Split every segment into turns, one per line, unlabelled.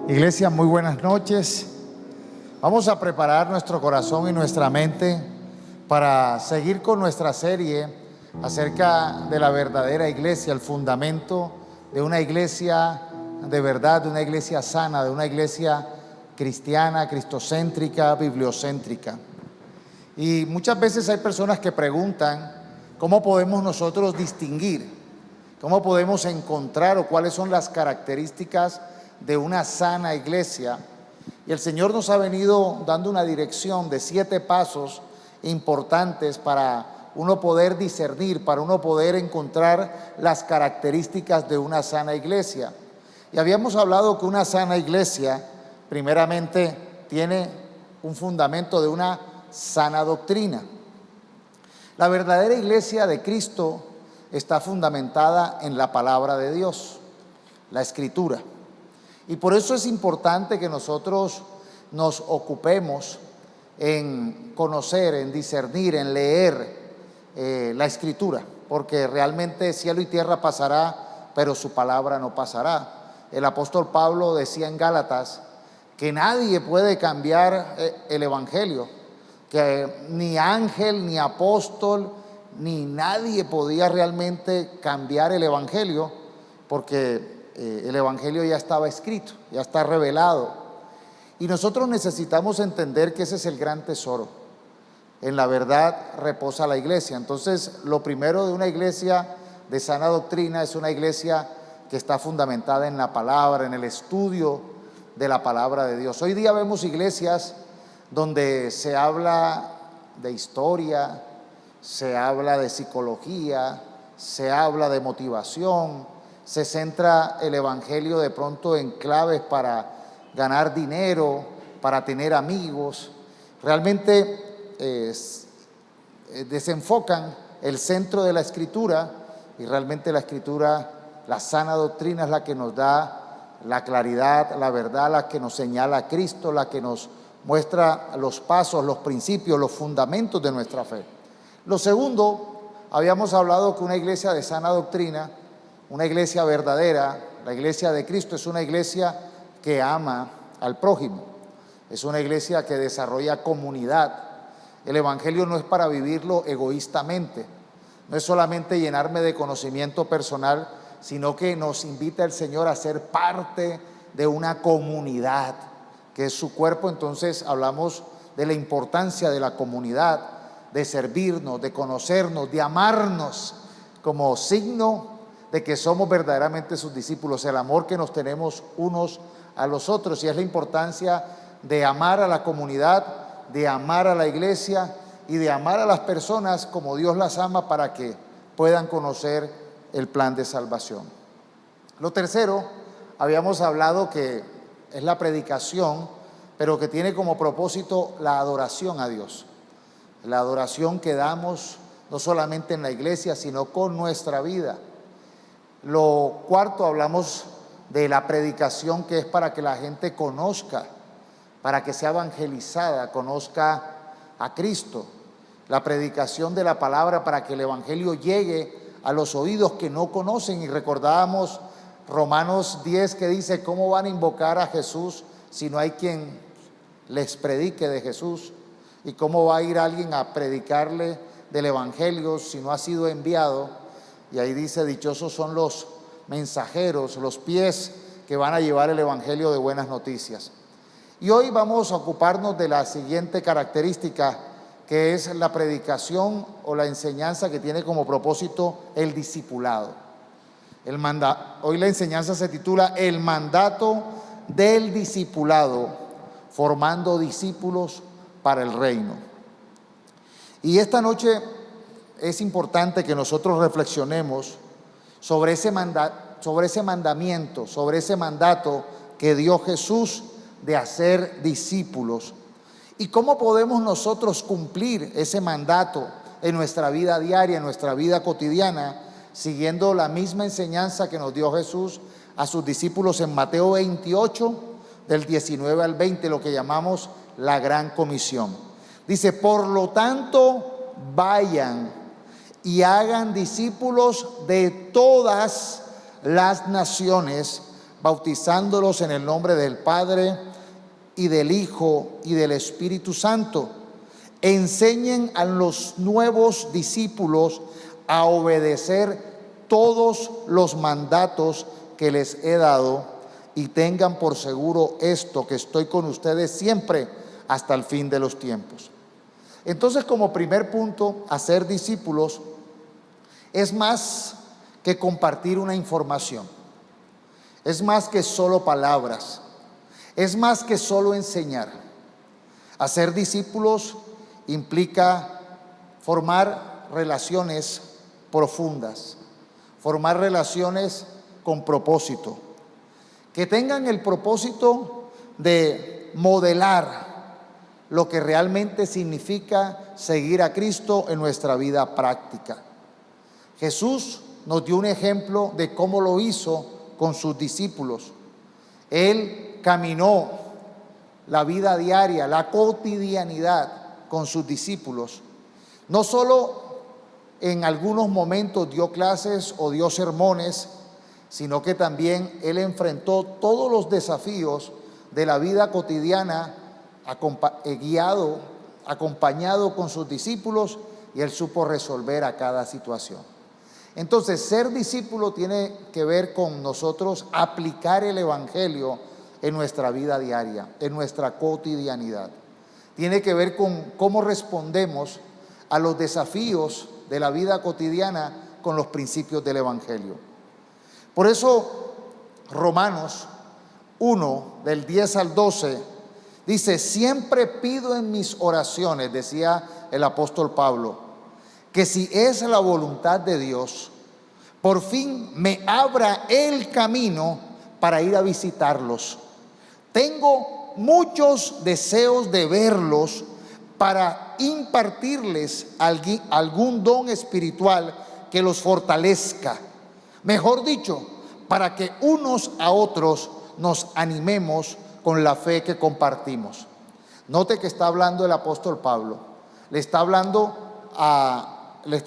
Iglesia, muy buenas noches. Vamos a preparar nuestro corazón y nuestra mente para seguir con nuestra serie acerca de la verdadera iglesia, el fundamento de una iglesia de verdad, de una iglesia sana, de una iglesia cristiana, cristocéntrica, bibliocéntrica. Y muchas veces hay personas que preguntan cómo podemos nosotros distinguir, cómo podemos encontrar o cuáles son las características de una sana iglesia. Y el Señor nos ha venido dando una dirección de 7 pasos importantes para uno poder discernir, para uno poder encontrar las características de una sana iglesia. Y habíamos hablado que una sana iglesia primeramente tiene un fundamento de una sana doctrina. La verdadera iglesia de Cristo está fundamentada en la palabra de Dios, la Escritura. Y por eso es importante que nosotros nos ocupemos en conocer, en discernir, en leer la Escritura, porque realmente cielo y tierra pasará, pero su palabra no pasará. El apóstol Pablo decía en Gálatas que nadie puede cambiar el Evangelio, que ni ángel, ni apóstol, ni nadie podía realmente cambiar el Evangelio, porque el Evangelio ya estaba escrito, ya está revelado. Y nosotros necesitamos entender que ese es el gran tesoro. En la verdad reposa la iglesia. Entonces, lo primero de una iglesia de sana doctrina es una iglesia que está fundamentada en la palabra, en el estudio de la palabra de Dios. Hoy día vemos iglesias donde se habla de historia, se habla de psicología, se habla de motivación, se centra el evangelio de pronto en claves para ganar dinero, para tener amigos. Realmente desenfocan el centro de la Escritura, y realmente la Escritura, la sana doctrina, es la que nos da la claridad, la verdad, la que nos señala a Cristo, la que nos muestra los pasos, los principios, los fundamentos de nuestra fe. Lo segundo, habíamos hablado que una iglesia de sana doctrina, una iglesia verdadera, la iglesia de Cristo, es una iglesia que ama al prójimo, es una iglesia que desarrolla comunidad. El evangelio no es para vivirlo egoístamente, no es solamente llenarme de conocimiento personal, sino que nos invita el Señor a ser parte de una comunidad, que es su cuerpo. Entonces hablamos de la importancia de la comunidad, de servirnos, de conocernos, de amarnos como signo de que somos verdaderamente sus discípulos, el amor que nos tenemos unos a los otros. Y es la importancia de amar a la comunidad, de amar a la iglesia y de amar a las personas como Dios las ama, para que puedan conocer el plan de salvación. Lo tercero, habíamos hablado que es la predicación, pero que tiene como propósito la adoración a Dios, la adoración que damos no solamente en la iglesia, sino con nuestra vida. Lo cuarto, hablamos de la predicación, que es para que la gente conozca, para que sea evangelizada, conozca a Cristo. La predicación de la palabra para que el evangelio llegue a los oídos que no conocen. Y recordábamos Romanos 10, que dice: ¿cómo van a invocar a Jesús si no hay quien les predique de Jesús? ¿Y cómo va a ir alguien a predicarle del evangelio si no ha sido enviado? Y ahí dice: dichosos son los mensajeros, los pies que van a llevar el evangelio de buenas noticias. Y hoy vamos a ocuparnos de la siguiente característica, que es la predicación o la enseñanza que tiene como propósito el discipulado. Hoy la enseñanza se titula El mandato del discipulado, formando discípulos para el reino. Y esta noche es importante que nosotros reflexionemos sobre ese mandamiento, sobre ese mandato que dio Jesús de hacer discípulos. ¿Y cómo podemos nosotros cumplir ese mandato en nuestra vida diaria, en nuestra vida cotidiana, siguiendo la misma enseñanza que nos dio Jesús a sus discípulos en Mateo 28, del 19 al 20, lo que llamamos la Gran Comisión? Dice: por lo tanto, vayan y hagan discípulos de todas las naciones, bautizándolos en el nombre del Padre y del Hijo y del Espíritu Santo. Enseñen a los nuevos discípulos a obedecer todos los mandatos que les he dado, y tengan por seguro esto, que estoy con ustedes siempre hasta el fin de los tiempos. Entonces, como primer punto, hacer discípulos es más que compartir una información, es más que solo palabras, es más que solo enseñar. Hacer discípulos implica formar relaciones profundas, formar relaciones con propósito, que tengan el propósito de modelar lo que realmente significa seguir a Cristo en nuestra vida práctica. Jesús nos dio un ejemplo de cómo lo hizo con sus discípulos. Él caminó la vida diaria, la cotidianidad con sus discípulos. No solo en algunos momentos dio clases o dio sermones, sino que también Él enfrentó todos los desafíos de la vida cotidiana, acompañado con sus discípulos, y Él supo resolver a cada situación. Entonces, ser discípulo tiene que ver con nosotros aplicar el Evangelio en nuestra vida diaria, en nuestra cotidianidad. Tiene que ver con cómo respondemos a los desafíos de la vida cotidiana con los principios del Evangelio. Por eso, Romanos 1, del 10 al 12, dice: siempre pido en mis oraciones, decía el apóstol Pablo, que si es la voluntad de Dios, por fin me abra el camino para ir a visitarlos. Tengo muchos deseos de verlos para impartirles algún don espiritual que los fortalezca. Mejor dicho, para que unos a otros nos animemos con la fe que compartimos. Note que está hablando el apóstol Pablo. Le está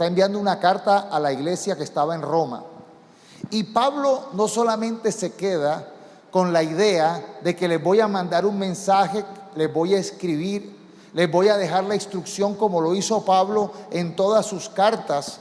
enviando una carta a la iglesia que estaba en Roma. Y Pablo no solamente se queda con la idea de que les voy a mandar un mensaje, les voy a escribir, les voy a dejar la instrucción como lo hizo Pablo en todas sus cartas.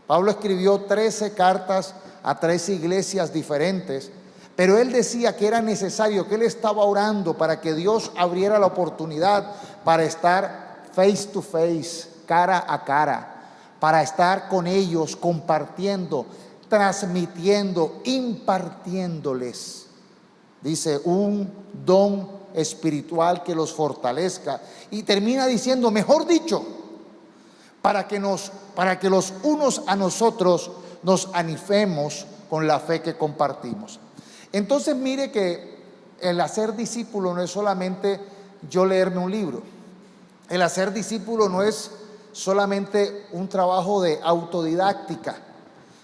Pablo escribió 13 cartas a 13 iglesias diferentes, pero él decía que era necesario, que él estaba orando para que Dios abriera la oportunidad para estar face to face, cara a cara, para estar con ellos compartiendo, transmitiendo, impartiéndoles, dice, un don espiritual que los fortalezca. Y termina diciendo, mejor dicho, para que los unos a nosotros nos animemos con la fe que compartimos. Entonces, mire que el hacer discípulo no es solamente yo leerme un libro. El hacer discípulo no es solamente un trabajo de autodidáctica.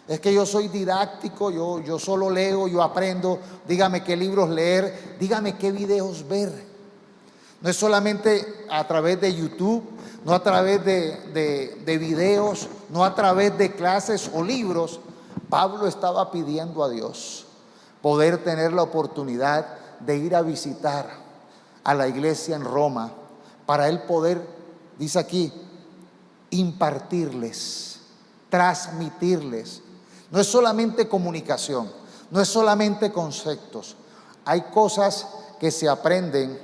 Es que yo soy didáctico, yo solo leo, yo aprendo, dígame qué libros leer, dígame qué videos ver. No es solamente a través de YouTube, no a través de videos, no a través de clases o libros. Pablo estaba pidiendo a Dios poder tener la oportunidad de ir a visitar a la iglesia en Roma, para él poder, dice aquí, impartirles, transmitirles. No es solamente comunicación, no es solamente conceptos. Hay cosas que se aprenden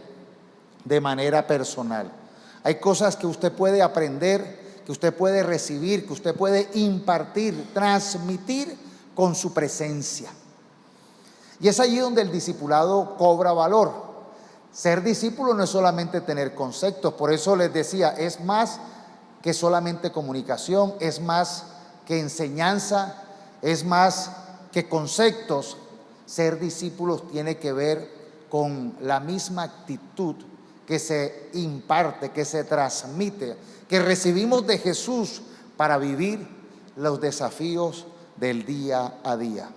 de manera personal. Hay cosas que usted puede aprender, que usted puede recibir, que usted puede impartir, transmitir con su presencia. Y es allí donde el discipulado cobra valor. Ser discípulo no es solamente tener conceptos. Por eso les decía, es más que solamente comunicación, es más que enseñanza, es más que conceptos. Ser discípulos tiene que ver con la misma actitud que se imparte, que se transmite, que recibimos de Jesús para vivir los desafíos del día a día.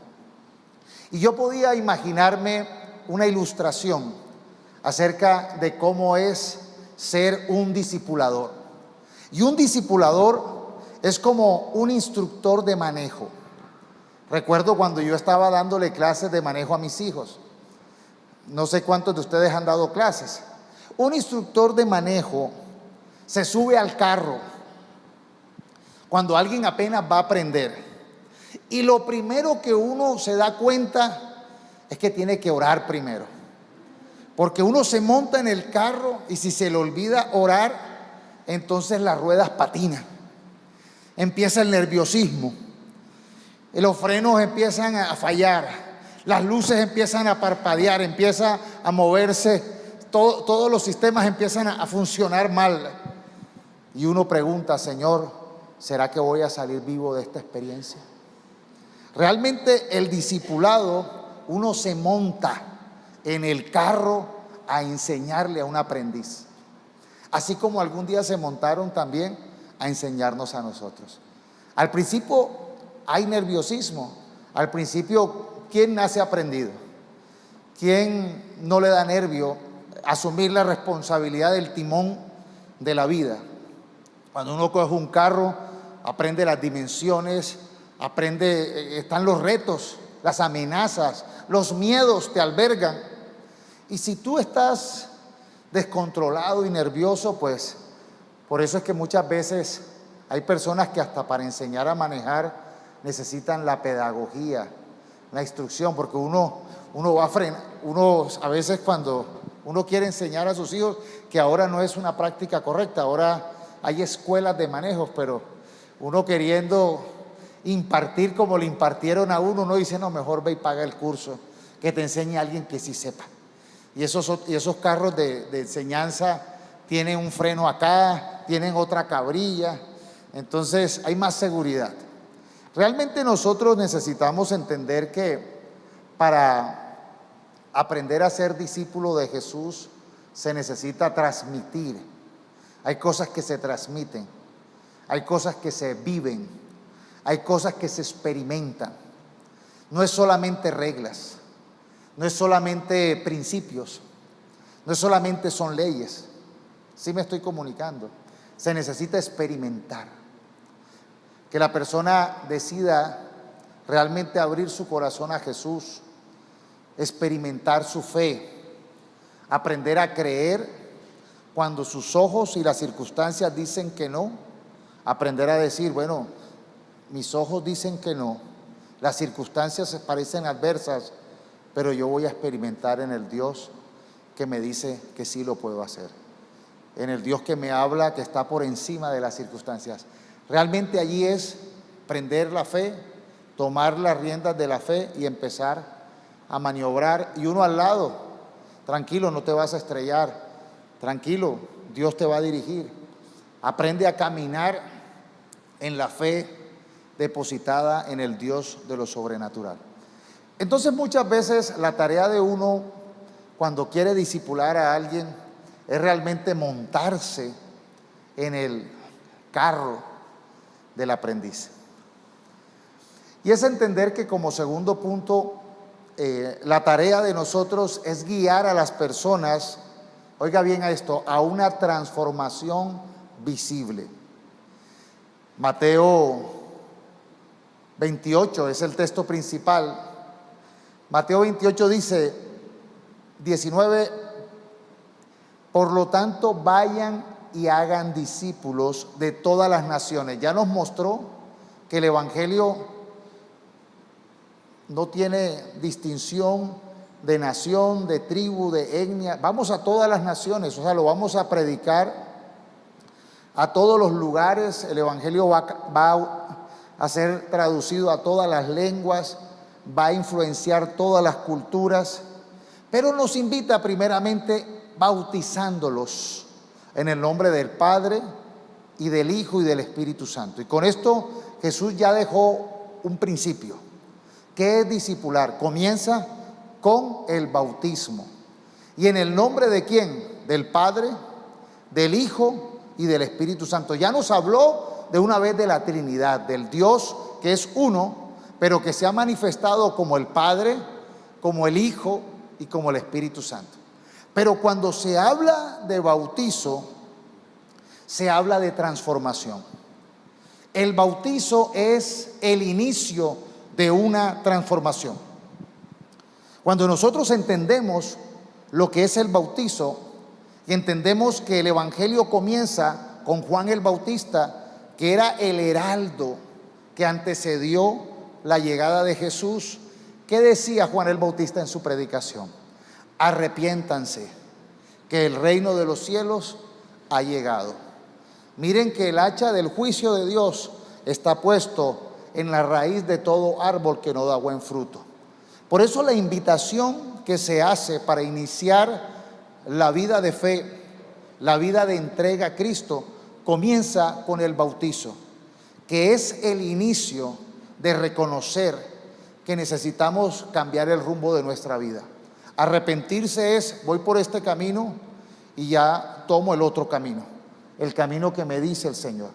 Y yo podía imaginarme una ilustración acerca de cómo es ser un discipulador. Y un discipulador es como un instructor de manejo. Recuerdo cuando yo estaba dándole clases de manejo a mis hijos. No sé cuántos de ustedes han dado clases. Un instructor de manejo se sube al carro cuando alguien apenas va a aprender. Y lo primero que uno se da cuenta es que tiene que orar primero. Porque uno se monta en el carro y si se le olvida orar, entonces las ruedas patinan. Empieza el nerviosismo. Los frenos empiezan a fallar. Las luces empiezan a parpadear, empieza a moverse. Todos los sistemas empiezan a funcionar mal. Y uno pregunta, Señor, ¿será que voy a salir vivo de esta experiencia? Realmente el discipulado, uno se monta en el carro a enseñarle a un aprendiz, así como algún día se montaron también a enseñarnos a nosotros. Al principio hay nerviosismo. Al principio, ¿quién nace aprendido? ¿Quién no le da nervio asumir la responsabilidad del timón de la vida? Cuando uno coge un carro, aprende las dimensiones, están los retos, las amenazas, los miedos te albergan. Y si tú estás descontrolado y nervioso, pues por eso es que muchas veces hay personas que hasta para enseñar a manejar necesitan la pedagogía, la instrucción, porque uno va a frenar. Uno a veces cuando uno quiere enseñar a sus hijos, que ahora no es una práctica correcta, ahora hay escuelas de manejo, pero uno queriendo impartir como le impartieron a uno dice, no, mejor ve y paga el curso, que te enseñe a alguien que sí sepa. Y esos carros de enseñanza tienen un freno acá, tienen otra cabrilla, entonces hay más seguridad. Realmente nosotros necesitamos entender que para aprender a ser discípulo de Jesús se necesita transmitir. Hay cosas que se transmiten, hay cosas que se viven, hay cosas que se experimentan. No es solamente reglas, no es solamente principios, no es solamente son leyes. Sí me estoy comunicando. Se necesita experimentar. Que la persona decida realmente abrir su corazón a Jesús, experimentar su fe, aprender a creer cuando sus ojos y las circunstancias dicen que no, aprender a decir, bueno, mis ojos dicen que no, las circunstancias parecen adversas, pero yo voy a experimentar en el Dios que me dice que sí lo puedo hacer, en el Dios que me habla, que está por encima de las circunstancias. Realmente allí es prender la fe, tomar las riendas de la fe y empezar a maniobrar. Y uno al lado, tranquilo, no te vas a estrellar, tranquilo, Dios te va a dirigir. Aprende a caminar en la fe depositada en el Dios de lo sobrenatural. Entonces muchas veces la tarea de uno cuando quiere discipular a alguien es realmente montarse en el carro del aprendiz. Y es entender que como segundo punto, la tarea de nosotros es guiar a las personas, oiga bien a esto, a una transformación visible. Mateo 28 es el texto principal. Mateo 28 dice, 19, por lo tanto vayan y hagan discípulos de todas las naciones. Ya nos mostró que el evangelio no tiene distinción de nación, de tribu, de etnia. Vamos a todas las naciones, o sea, lo vamos a predicar a todos los lugares. El evangelio va a ser traducido a todas las lenguas, va a influenciar todas las culturas, pero nos invita primeramente bautizándolos en el nombre del Padre y del Hijo y del Espíritu Santo. Y con esto Jesús ya dejó un principio. ¿Qué es discipular? Comienza con el bautismo. ¿Y en el nombre de quién? Del Padre, del Hijo y del Espíritu Santo. Ya nos habló de una vez de la Trinidad, del Dios que es uno, pero que se ha manifestado como el Padre, como el Hijo y como el Espíritu Santo. Pero cuando se habla de bautizo, se habla de transformación. El bautizo es el inicio de una transformación. Cuando nosotros entendemos lo que es el bautizo, y entendemos que el Evangelio comienza con Juan el Bautista, que era el heraldo que antecedió la llegada de Jesús. ¿Qué decía Juan el Bautista en su predicación? Arrepiéntanse, que el reino de los cielos ha llegado. Miren que el hacha del juicio de Dios está puesto en la raíz de todo árbol que no da buen fruto. Por eso la invitación que se hace para iniciar la vida de fe, la vida de entrega a Cristo, comienza con el bautizo, que es el inicio de reconocer que necesitamos cambiar el rumbo de nuestra vida. Arrepentirse es: voy por este camino y ya tomo el otro camino, el camino que me dice el Señor.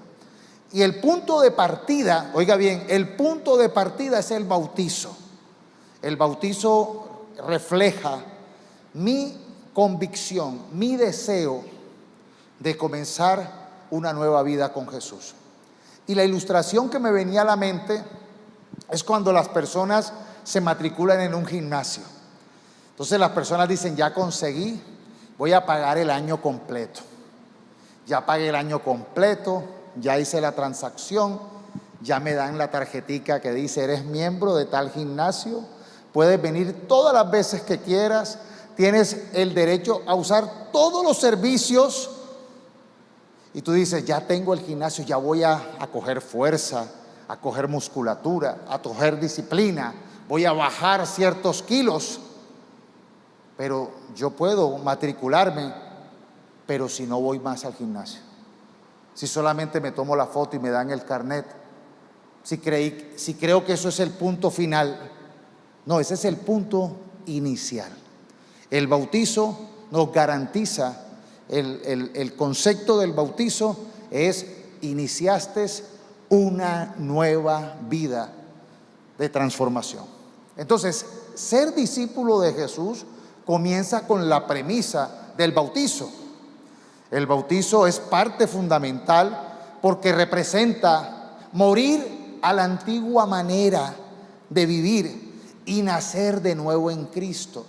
Y el punto de partida, oiga bien, el punto de partida es el bautizo. El bautizo refleja mi convicción, mi deseo de comenzar una nueva vida con Jesús. Y la ilustración que me venía a la mente es cuando las personas se matriculan en un gimnasio. Entonces las personas dicen: ya conseguí, voy a pagar el año completo. Ya pagué el año completo, ya hice la transacción, ya me dan la tarjetica que dice: eres miembro de tal gimnasio, puedes venir todas las veces que quieras, tienes el derecho a usar todos los servicios. Y tú dices: ya tengo el gimnasio, ya voy a coger fuerza, a coger musculatura, a coger disciplina, voy a bajar ciertos kilos. Pero yo puedo matricularme, pero si no voy más al gimnasio, si solamente me tomo la foto y me dan el carnet, si creo que eso es el punto final. No, ese es el punto inicial. El bautizo nos garantiza, el concepto del bautizo es: iniciaste una nueva vida de transformación. Entonces, ser discípulo de Jesús comienza con la premisa del bautizo. El bautizo es parte fundamental porque representa morir a la antigua manera de vivir y nacer de nuevo en Cristo.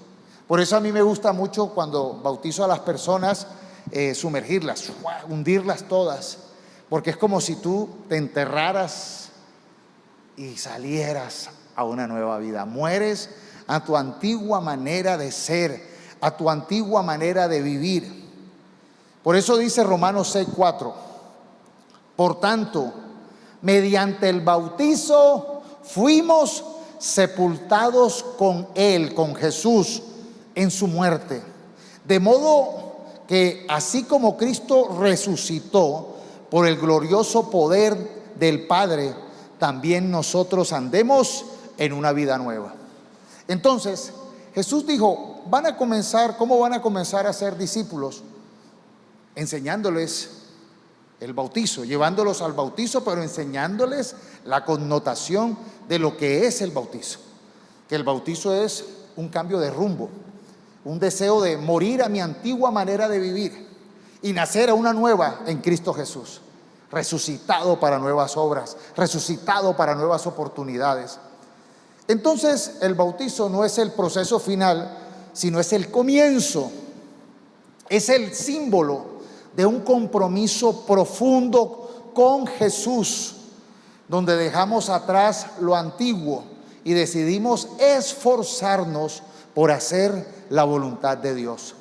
Por eso a mí me gusta mucho cuando bautizo a las personas, sumergirlas, hundirlas todas, porque es como si tú te enterraras y salieras a una nueva vida. Mueres a tu antigua manera de ser, a tu antigua manera de vivir. Por eso dice Romanos 6:4: por tanto, mediante el bautizo fuimos sepultados con Él, con Jesús, en su muerte, de modo que así como Cristo resucitó por el glorioso poder del Padre, también nosotros andemos en una vida nueva. Entonces Jesús dijo: van a comenzar, ¿cómo van a comenzar a ser discípulos? Enseñándoles el bautizo, llevándolos al bautizo, pero enseñándoles la connotación de lo que es el bautizo. Que el bautizo es un cambio de rumbo, un deseo de morir a mi antigua manera de vivir y nacer a una nueva en Cristo Jesús, resucitado para nuevas obras, resucitado para nuevas oportunidades. Entonces el bautizo no es el proceso final, sino es el comienzo, es el símbolo de un compromiso profundo con Jesús, donde dejamos atrás lo antiguo y decidimos esforzarnos por hacer la voluntad de Dios.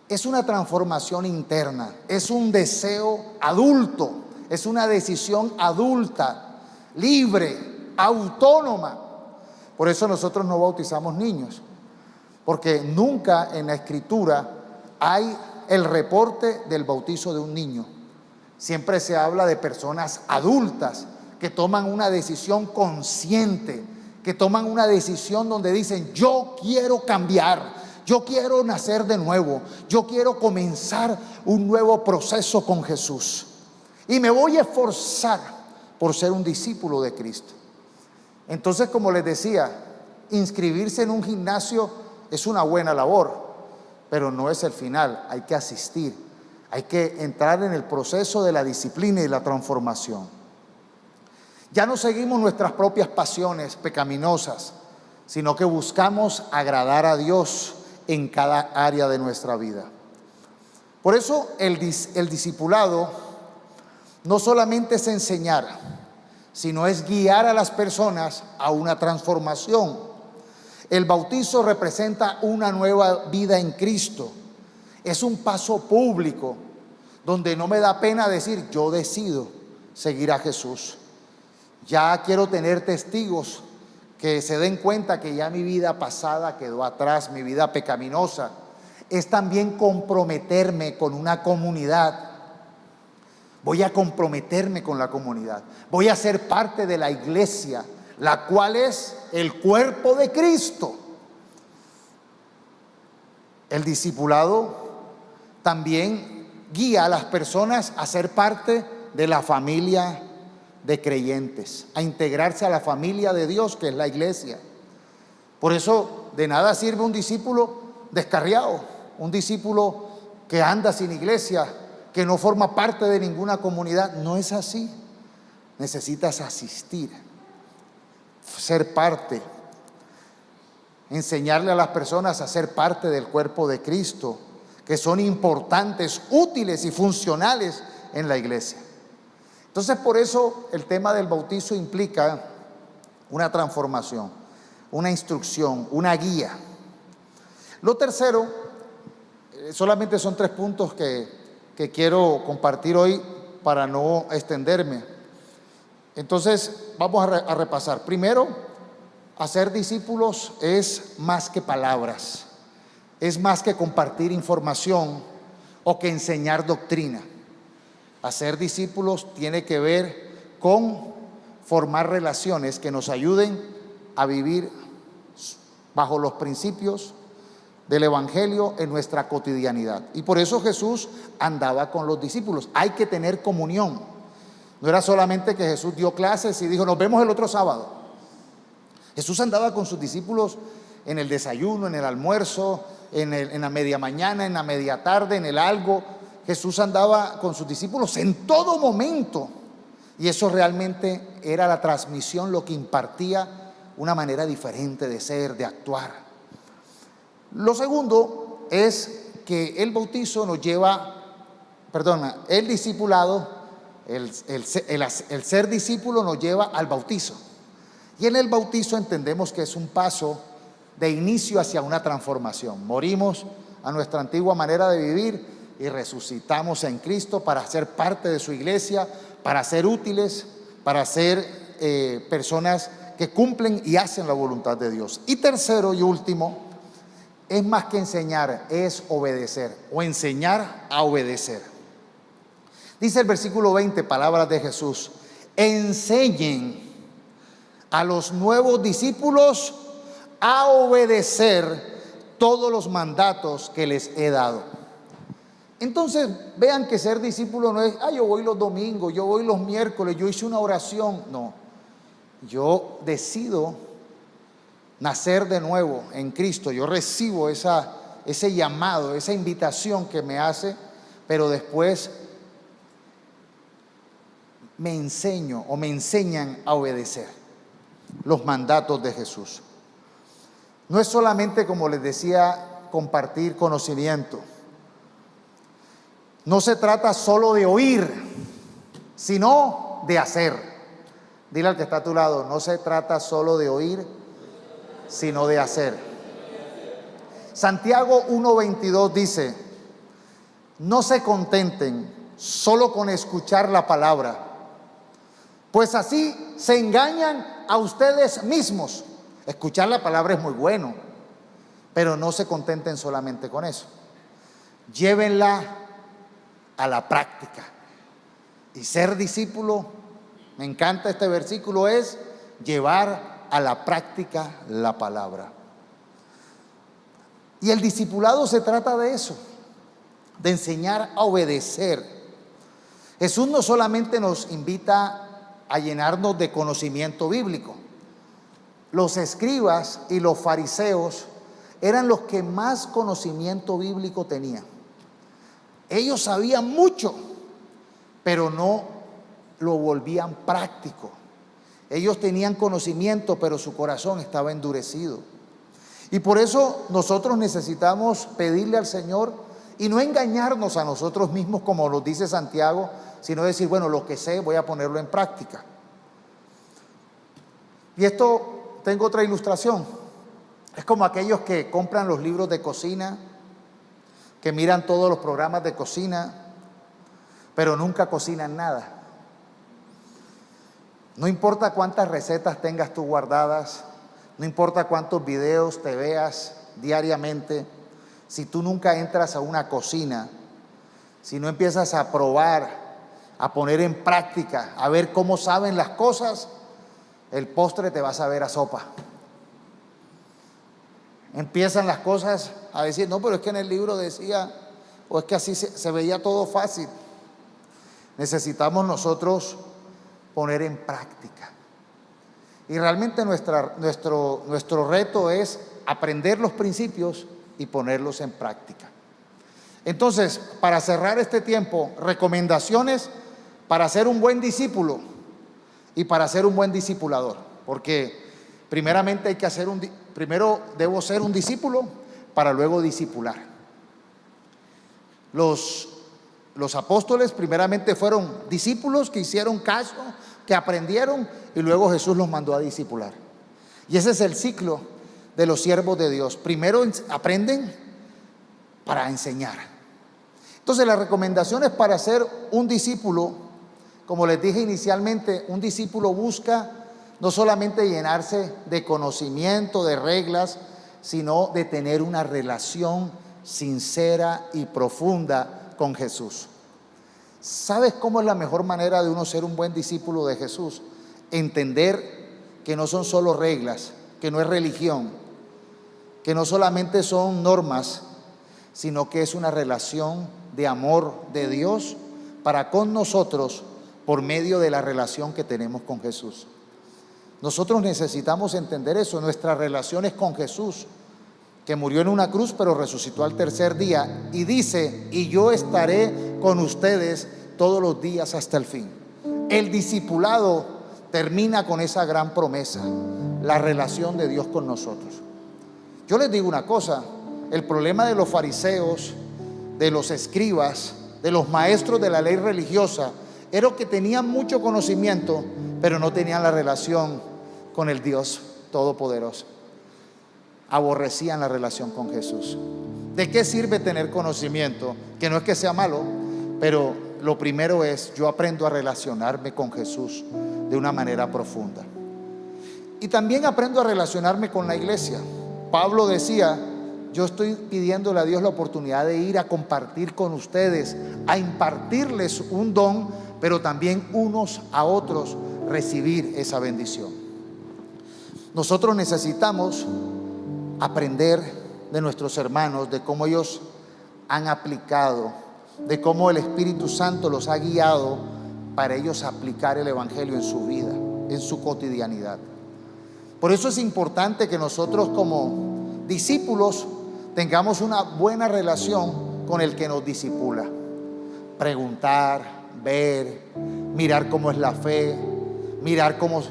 Es una transformación interna, es un deseo adulto, es una decisión adulta, libre, autónoma. Por eso nosotros no bautizamos niños, porque nunca en la Escritura hay el reporte del bautizo de un niño. Siempre se habla de personas adultas que toman una decisión consciente, que toman una decisión donde dicen: yo quiero cambiar, yo quiero nacer de nuevo, yo quiero comenzar un nuevo proceso con Jesús y me voy a esforzar por ser un discípulo de Cristo. Entonces, como les decía, inscribirse en un gimnasio es una buena labor, pero no es el final. Hay que asistir, hay que entrar en el proceso de la disciplina y la transformación. Ya no seguimos nuestras propias pasiones pecaminosas, sino que buscamos agradar a Dios en cada área de nuestra vida. Por eso el discipulado no solamente es enseñar, sino es guiar a las personas a una transformación. El bautizo representa una nueva vida en Cristo. Es un paso público donde no me da pena decir: yo decido seguir a Jesús. Ya quiero tener testigos que se den cuenta que ya mi vida pasada quedó atrás, mi vida pecaminosa. Es también comprometerme con una comunidad. Voy a comprometerme con la comunidad. Voy a ser parte de la iglesia, la cual es el cuerpo de Cristo. El discipulado también guía a las personas a ser parte de la familia de creyentes, a integrarse a la familia de Dios, que es la iglesia. Por eso de nada sirve un discípulo descarriado, un discípulo que anda sin iglesia, que no forma parte de ninguna comunidad. No es así. Necesitas asistir, ser parte, enseñarle a las personas a ser parte del cuerpo de Cristo, que son importantes, útiles y funcionales en la iglesia. Entonces, por eso el tema del bautizo implica una transformación, una instrucción, una guía. Lo tercero, solamente son 3 puntos que quiero compartir hoy para no extenderme. Entonces, vamos a repasar. Primero, hacer discípulos es más que palabras, es más que compartir información o que enseñar doctrina. Hacer discípulos tiene que ver con formar relaciones que nos ayuden a vivir bajo los principios del Evangelio en nuestra cotidianidad. Y por eso Jesús andaba con los discípulos. Hay que tener comunión. No era solamente que Jesús dio clases y dijo: nos vemos el otro sábado. Jesús andaba con sus discípulos en el desayuno, en el almuerzo, en la media mañana, en la media tarde, en el algo. Jesús andaba con sus discípulos en todo momento. Y eso realmente era la transmisión, lo que impartía una manera diferente de ser, de actuar. Lo segundo es que el bautizo nos lleva, el discipulado, el ser discípulo nos lleva al bautizo. Y en el bautizo entendemos que es un paso de inicio hacia una transformación. Morimos a nuestra antigua manera de vivir y resucitamos en Cristo para ser parte de su iglesia, para ser útiles, para ser personas que cumplen y hacen la voluntad de Dios. Y tercero y último, es más que enseñar, es obedecer, o enseñar a obedecer. Dice el versículo 20, palabras de Jesús: enseñen a los nuevos discípulos a obedecer todos los mandatos que les he dado. Entonces vean que ser discípulo no es: yo voy los domingos, yo voy los miércoles, yo hice una oración. No, yo decido nacer de nuevo en Cristo. Yo recibo ese llamado, esa invitación que me hace, pero después me enseño o me enseñan a obedecer los mandatos de Jesús. No es solamente, como les decía, compartir conocimiento. No se trata solo de oír, sino de hacer. Dile al que está a tu lado: no se trata solo de oír, sino de hacer. Santiago 1:22 dice: no se contenten solo con escuchar la palabra, pues así se engañan a ustedes mismos. Escuchar la palabra es muy bueno, pero no se contenten solamente con eso. Llévenla a la práctica. Y ser discípulo, me encanta este versículo, es llevar a la práctica la palabra. Y el discipulado se trata de eso, de enseñar a obedecer. Jesús no solamente nos invita a llenarnos de conocimiento bíblico. Los escribas y los fariseos eran los que más conocimiento bíblico tenían. Ellos sabían mucho, pero no lo volvían práctico. Ellos tenían conocimiento, pero su corazón estaba endurecido. Y por eso nosotros necesitamos pedirle al Señor y no engañarnos a nosotros mismos como nos dice Santiago, sino decir, bueno, lo que sé voy a ponerlo en práctica. Y esto, tengo otra ilustración. Es como aquellos que compran los libros de cocina, que miran todos los programas de cocina, pero nunca cocinan nada. No importa cuántas recetas tengas tú guardadas, no importa cuántos videos te veas diariamente, si tú nunca entras a una cocina, si no empiezas a probar, a poner en práctica, a ver cómo saben las cosas, el postre te va a saber a sopa. Empiezan las cosas a decir, no, pero es que en el libro decía, o es que así se veía todo fácil. Necesitamos nosotros poner en práctica. Y realmente nuestro reto es aprender los principios y ponerlos en práctica. Entonces, para cerrar este tiempo, recomendaciones para ser un buen discípulo y para ser un buen discipulador. Porque primeramente primero debo ser un discípulo para luego discipular. Los apóstoles primeramente fueron discípulos que hicieron caso, que aprendieron y luego Jesús los mandó a discipular. Y ese es el ciclo de los siervos de Dios. Primero aprenden para enseñar. Entonces las recomendaciones para ser un discípulo, como les dije inicialmente, un discípulo busca no solamente llenarse de conocimiento, de reglas, sino de tener una relación sincera y profunda con Jesús. ¿Sabes cómo es la mejor manera de uno ser un buen discípulo de Jesús? Entender que no son solo reglas, que no es religión, que no solamente son normas, sino que es una relación de amor de Dios para con nosotros por medio de la relación que tenemos con Jesús. Nosotros necesitamos entender eso, nuestras relaciones con Jesús, que murió en una cruz pero resucitó al tercer día y dice, y yo estaré con ustedes todos los días hasta el fin. El discipulado termina con esa gran promesa, la relación de Dios con nosotros. Yo les digo una cosa, el problema de los fariseos, de los escribas, de los maestros de la ley religiosa, era que tenían mucho conocimiento, pero no tenían la relación con el Dios Todopoderoso. Aborrecían la relación con Jesús. ¿De qué sirve tener conocimiento? Que no es que sea malo, pero lo primero es, yo aprendo a relacionarme con Jesús de una manera profunda. Y también aprendo a relacionarme con la iglesia. Pablo decía, yo estoy pidiéndole a Dios la oportunidad de ir a compartir con ustedes, a impartirles un don, pero también unos a otros recibir esa bendición. Nosotros necesitamos aprender de nuestros hermanos, de cómo ellos han aplicado, de cómo el Espíritu Santo los ha guiado para ellos aplicar el Evangelio en su vida, en su cotidianidad. Por eso es importante que nosotros como discípulos tengamos una buena relación con el que nos discipula. Preguntar, ver, mirar cómo es la fe, mirar cómo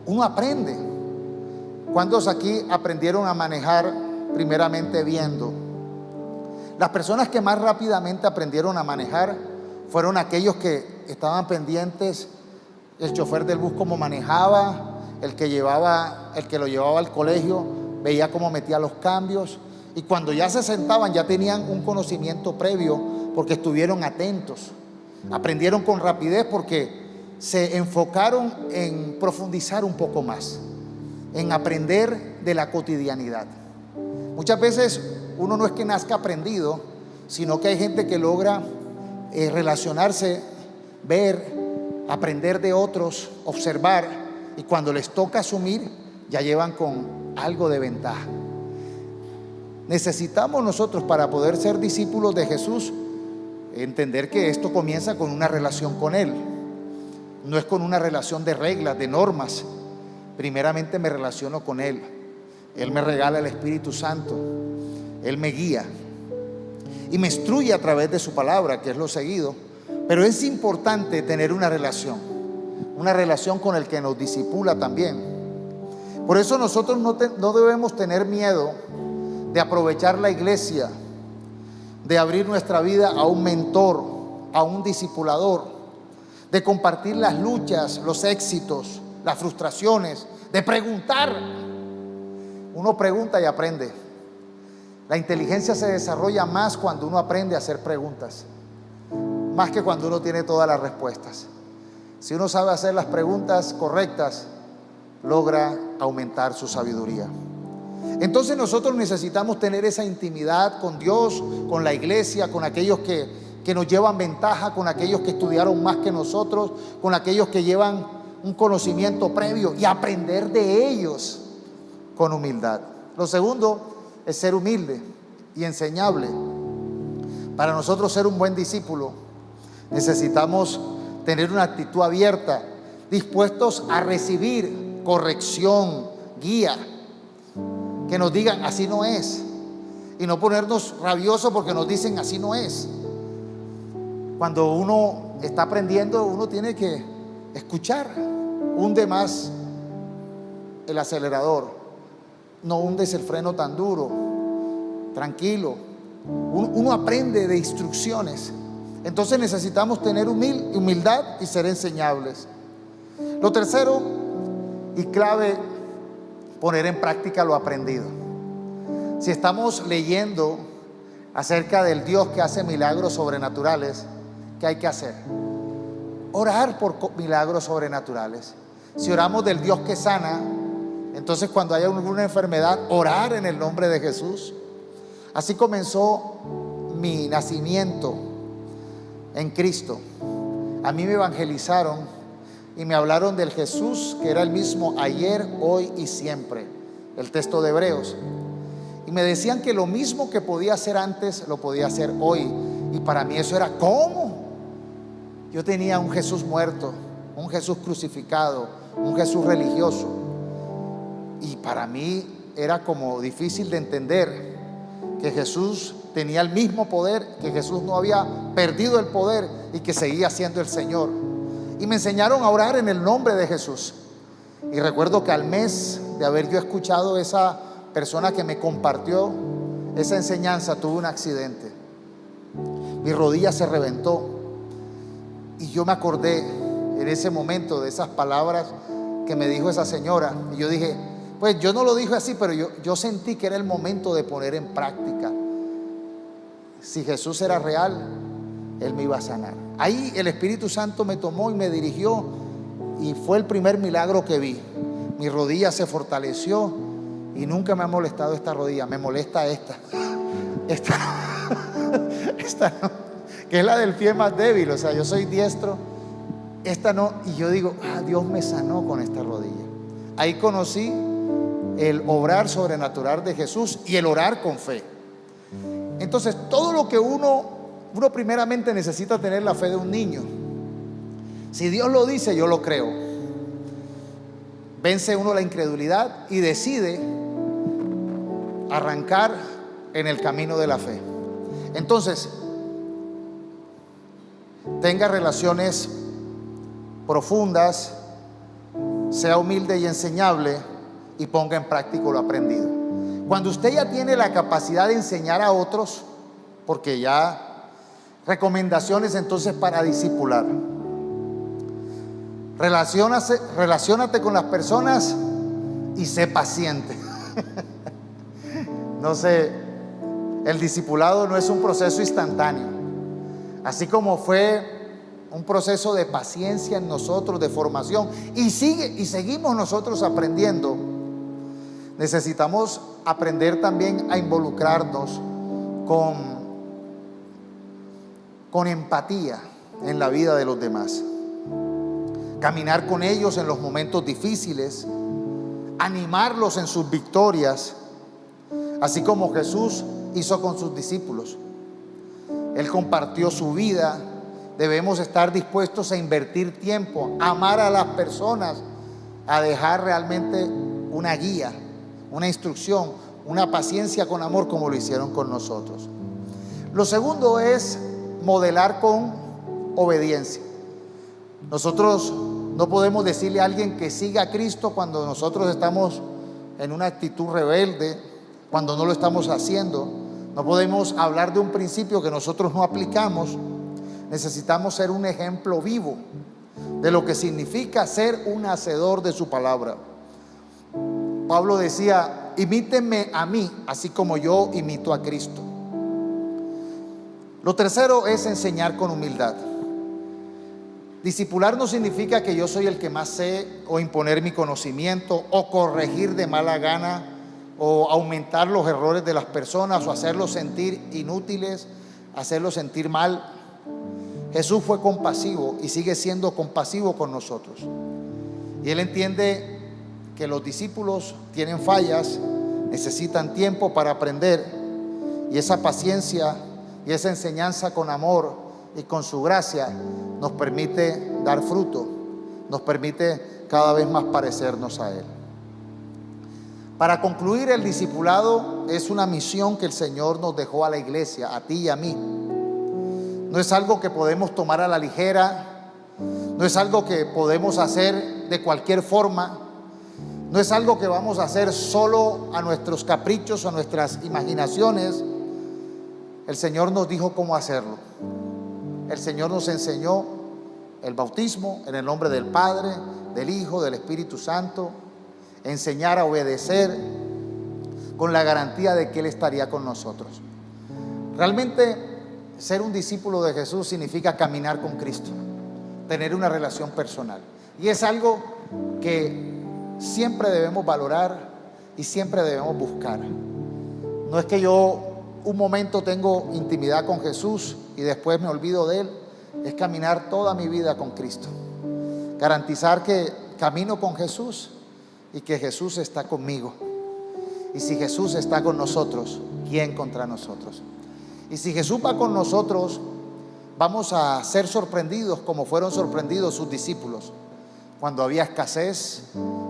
uno aprende. ¿Cuántos aquí aprendieron a manejar primeramente viendo? Las personas que más rápidamente aprendieron a manejar fueron aquellos que estaban pendientes, el chofer del bus cómo manejaba, el que lo llevaba al colegio, veía cómo metía los cambios, y cuando ya se sentaban ya tenían un conocimiento previo porque estuvieron atentos, aprendieron con rapidez porque se enfocaron en profundizar un poco más, en aprender de la cotidianidad. Muchas veces uno no es que nazca aprendido, sino que hay gente que logra relacionarse, ver, aprender de otros, observar, y cuando les toca asumir, ya llevan con algo de ventaja. Necesitamos nosotros, para poder ser discípulos de Jesús, entender que esto comienza con una relación con Él. No es con una relación de reglas, de normas. Primeramente me relaciono con Él. Él me regala el Espíritu Santo. Él me guía y me instruye a través de su palabra, que es lo seguido. Pero es importante tener una relación con el que nos discipula también. Por eso nosotros no debemos tener miedo de aprovechar la iglesia, de abrir nuestra vida a un mentor, a un discipulador, de compartir las luchas, los éxitos, las frustraciones, de preguntar. Uno pregunta y aprende. La inteligencia se desarrolla más cuando uno aprende a hacer preguntas, más que cuando uno tiene todas las respuestas. Si uno sabe hacer las preguntas correctas, logra aumentar su sabiduría. Entonces nosotros necesitamos tener esa intimidad con Dios, con la iglesia, con aquellos que nos llevan ventaja, con aquellos que estudiaron más que nosotros, con aquellos que llevan un conocimiento previo, y aprender de ellos con humildad. Lo segundo es ser humilde y enseñable. Para nosotros ser un buen discípulo, necesitamos tener una actitud abierta, dispuestos a recibir corrección, guía, que nos digan así no es, y no ponernos rabiosos porque nos dicen así no es. Cuando uno está aprendiendo, uno tiene que escuchar. Hunde más el acelerador, no hundes el freno tan duro, tranquilo. Uno aprende de instrucciones. Entonces necesitamos tener humildad y ser enseñables. Lo tercero y clave, poner en práctica lo aprendido. Si estamos leyendo acerca del Dios que hace milagros sobrenaturales, ¿qué hay que hacer? Orar por milagros sobrenaturales. Si oramos del Dios que sana, entonces cuando haya alguna enfermedad, orar en el nombre de Jesús. Así comenzó mi nacimiento en Cristo. A mí me evangelizaron y me hablaron del Jesús que era el mismo ayer, hoy y siempre, el texto de Hebreos. Y me decían que lo mismo que podía hacer antes, lo podía hacer hoy. Y para mí eso era ¿cómo? Yo tenía un Jesús muerto, un Jesús crucificado, un Jesús religioso. Y para mí era como difícil de entender que Jesús tenía el mismo poder, que Jesús no había perdido el poder y que seguía siendo el Señor. Y me enseñaron a orar en el nombre de Jesús. Y recuerdo que al mes de haber yo escuchado esa persona que me compartió esa enseñanza, tuve un accidente. Mi rodilla se reventó. Y yo me acordé en ese momento de esas palabras que me dijo esa señora. Y yo dije, pues yo no lo dije así, pero yo sentí que era el momento de poner en práctica. Si Jesús era real, Él me iba a sanar. Ahí el Espíritu Santo me tomó y me dirigió, y fue el primer milagro que vi. Mi rodilla se fortaleció y nunca me ha molestado esta rodilla. Me molesta esta no, que es la del pie más débil. O sea, yo soy diestro, esta no. Y yo digo, Dios me sanó con esta rodilla. Ahí conocí el obrar sobrenatural de Jesús y el orar con fe. Entonces, todo lo que uno primeramente necesita tener la fe de un niño. Si Dios lo dice, yo lo creo. Vence uno la incredulidad y decide arrancar en el camino de la fe. Entonces, tenga relaciones profundas, sea humilde y enseñable, y ponga en práctica lo aprendido. Cuando usted ya tiene la capacidad de enseñar a otros, porque ya recomendaciones entonces para discipular. Relaciónate con las personas y sé paciente. No sé, el discipulado no es un proceso instantáneo. Así como fue un proceso de paciencia en nosotros, de formación, y seguimos nosotros aprendiendo. Necesitamos aprender también a involucrarnos con empatía en la vida de los demás. Caminar con ellos en los momentos difíciles, animarlos en sus victorias, así como Jesús hizo con sus discípulos. Él compartió su vida. Debemos estar dispuestos a invertir tiempo, a amar a las personas, a dejar realmente una guía, una instrucción, una paciencia con amor como lo hicieron con nosotros. Lo segundo es modelar con obediencia. Nosotros no podemos decirle a alguien que siga a Cristo cuando nosotros estamos en una actitud rebelde cuando no lo estamos haciendo. No podemos hablar de un principio que nosotros no aplicamos. Necesitamos ser un ejemplo vivo de lo que significa ser un hacedor de su palabra. Pablo decía: imítenme a mí, así como yo imito a Cristo. Lo tercero es enseñar con humildad. Discipular no significa que yo soy el que más sé, o imponer mi conocimiento, o corregir de mala gana, o aumentar los errores de las personas, o hacerlos sentir inútiles, hacerlos sentir mal. Jesús fue compasivo y sigue siendo compasivo con nosotros. Y Él entiende que los discípulos tienen fallas, necesitan tiempo para aprender, y esa paciencia y esa enseñanza con amor y con su gracia nos permite dar fruto, nos permite cada vez más parecernos a Él. Para concluir, el discipulado es una misión que el Señor nos dejó a la iglesia, a ti y a mí. No es algo que podemos tomar a la ligera, no es algo que podemos hacer de cualquier forma, no es algo que vamos a hacer solo a nuestros caprichos o a nuestras imaginaciones. El Señor nos dijo cómo hacerlo. El Señor nos enseñó el bautismo en el nombre del Padre, del Hijo, del Espíritu Santo. Enseñar a obedecer con la garantía de que Él estaría con nosotros. Realmente ser un discípulo de Jesús significa caminar con Cristo, tener una relación personal. Y es algo que siempre debemos valorar y siempre debemos buscar. No es que yo un momento tengo intimidad con Jesús y después me olvido de Él. Es caminar toda mi vida con Cristo, garantizar que camino con Jesús y que Jesús está conmigo. Y si Jesús está con nosotros, ¿quién contra nosotros? Y si Jesús va con nosotros, vamos a ser sorprendidos como fueron sorprendidos sus discípulos cuando había escasez,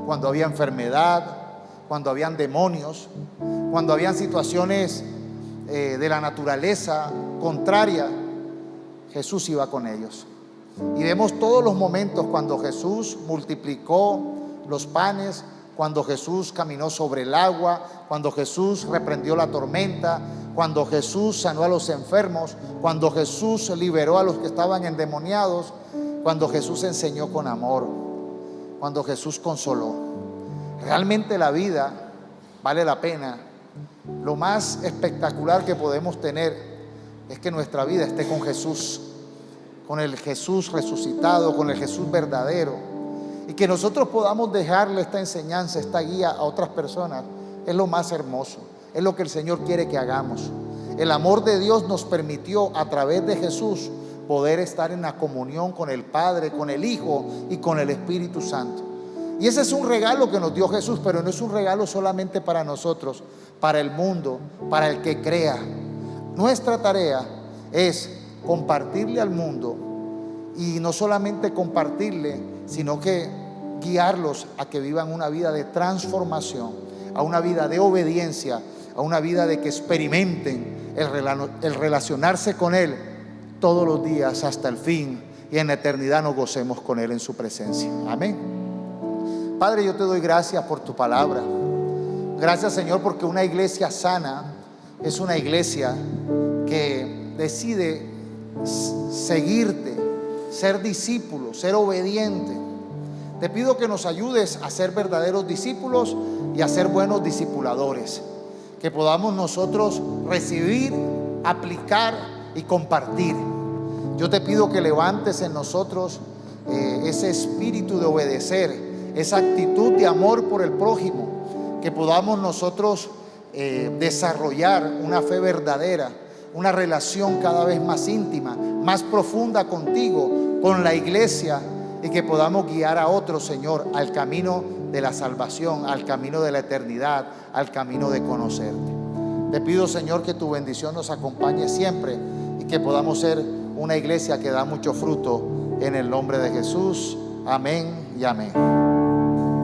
cuando había enfermedad, cuando habían demonios, cuando habían situaciones de la naturaleza contraria. Jesús iba con ellos. Y vemos todos los momentos cuando Jesús multiplicó los panes, cuando Jesús caminó sobre el agua, cuando Jesús reprendió la tormenta, cuando Jesús sanó a los enfermos, cuando Jesús liberó a los que estaban endemoniados, cuando Jesús enseñó con amor, cuando Jesús consoló. Realmente la vida vale la pena. Lo más espectacular que podemos tener es que nuestra vida esté con Jesús, con el Jesús resucitado, con el Jesús verdadero, y que nosotros podamos dejarle esta enseñanza, esta guía a otras personas. Es lo más hermoso, es lo que el Señor quiere que hagamos. El amor de Dios nos permitió a través de Jesús poder estar en la comunión con el Padre, con el Hijo y con el Espíritu Santo. Y ese es un regalo que nos dio Jesús, pero no es un regalo solamente para nosotros, para el mundo, para el que crea. Nuestra tarea es compartirle al mundo, y no solamente compartirle, sino que guiarlos a que vivan una vida de transformación, a una vida de obediencia, a una vida de que experimenten el relacionarse con Él todos los días hasta el fin, y en la eternidad nos gocemos con Él en su presencia. Amén. Padre, yo te doy gracias por tu palabra. Gracias, Señor, porque una iglesia sana es una iglesia que decide seguirte, ser discípulo, ser obediente. Te pido que nos ayudes a ser verdaderos discípulos y a ser buenos discipuladores, que podamos nosotros recibir, aplicar y compartir. Yo te pido que levantes en nosotros ese espíritu de obedecer, esa actitud de amor por el prójimo, que podamos nosotros desarrollar una fe verdadera, una relación cada vez más íntima, más profunda contigo, con la iglesia, y que podamos guiar a otros, Señor, al camino de la salvación, al camino de la eternidad, al camino de conocerte. Te pido, Señor, que tu bendición nos acompañe siempre y que podamos ser una iglesia que da mucho fruto, en el nombre de Jesús. Amén y amén.